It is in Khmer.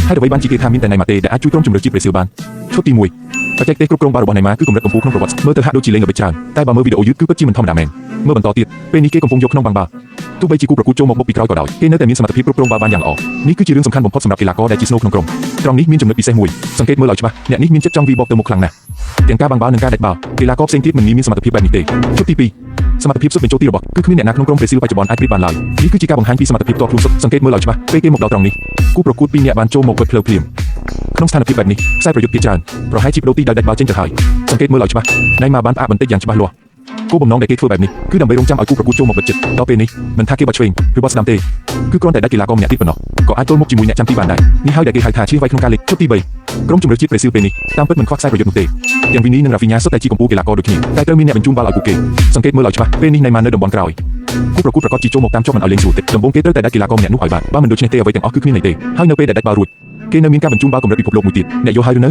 ហើយអ្វីបានជាគេថាមានតែណៃម៉ាតេដែលអាចជួយក្រុមជំរឿនជាតិប្រេស៊ីលបានឈុតទី1បច្ចេកទេសគ្រប់គ្រងបាល់របស់ណៃម៉ាគឺកម្រិតកំពូលក្នុងប្រវត្តិមើលទៅហាក់ដូចជាលេងល្បិចច្រើនតែបើមើលវីដេអូយឺតគឺពិតជាមិនធម្មតាមែនមើលបន្តទៀតពេលនេះគេកំពុងយកក្នុងបាំងបាល់ទោះបីជាគូប្រកួតចូលមកបុកពីក្រោយក៏ដោយគេនៅតែមានសមត្ថភាពគ្រប់គ្រងបាល់បានយ៉ាងល្អនេះគឺជារឿងសំខាន់បំផុតសម្រាប់កីឡាករដែលជាស្នូលក្នុងក្រុមត្រង់នេះមានចំណុចពិសេសមួយសង្កេតមើលឲ្យច្បាស់អ្នកនេះមានចិត្តចង់វាយបកទៅមុខខ្លាំងណាស់ទាំងការបាំងបាល់និងការដាច់បាល់កីឡាករផ្សេងទៀតមិនមានសមត្ថភាពបែបនេះទេជុតទី2សមត្ថភាពសុទ្ធបញ្ចូលទីរបស់គឺគ្មានអ្នកណាក្នុងក្រុមប្រេស៊ីលបច្ចុប្បន្នអាចប្រៀបបានឡើយនេះគឺជាការបង្ហាញពីសមត្ថភាពផ្ទាល់ខ្លួនសុទ្ធសង្កេតមើលឲ្យច្បាស់ពេលគេមកដល់ត្រង់នេះគូប្រកួត2នាក់បានចូលមកវិតភ្លើភ្លាមក្នុងស្ថានភាពបែបនេះខ្សែប្រយុទ្ធភាគច្រើនប្រហែលជាបដូរទីដោយដាច់បាល់ចេញទៅហើយសង្កេតមើលឲ្យច្បាស់ណៃម៉ាបានផ្អាកបន្តិចយ៉ាងច្បាស់លាស់គោលបំណងដែលគេធ្វើបែបនេះគឺដើម្បីរងចាំឲ្យគូប្រកួតចូលមកបិទជិតដល់ពេលនេះមិនថាគេបត់ឆ្វេងឬបត់ស្ដាំទេគឺគ្រាន់តែដាច់កីឡាករម្នាក់ទៀតប៉ុណ្ណោះក៏អាចទល់មុខជាមួយអ្នកចាំទីបានដែរនេះហើយដែលគេហៅថាឈ្នះវាយក្នុងការលេខជុតទី3ក្រុមជម្រើសជាតិប្រេស៊ីលពេលនេះតាមពិតមិនខ្វះខ្សែប្រយុទ្ធនោះទេទាំងវីនីនិងរ៉ាហ្វីញ៉ាសុទ្ធតែជាកម្ពុជាកីឡាករដូចគ្នាតែត្រូវមានអ្នកបញ្ជូនបាល់ឲ្យពួកគេសង្កេតមើលឲ្យច្បាស់ពេលនេះណៃម៉ានៅតំបន់ក្រោយគូប្រកួតប្រកាសជាចូលមកតាមចុះមិនឲ្យលេងស្រួលទេដំបូងគេត្រូវតែដាច់កីឡាករម្នាក់នោះឲ្យបានបើមិនដូច្នេះទេអ្វីទាំងអស់គឺគ្មានន័យទេហើយនៅពេលដែលដាច់បាល់រួចគេនៅមានការបញ្ជូនបាល់កម្រិតពិភពលោកមួយទៀតអ្នកយល់ហើយឬនៅ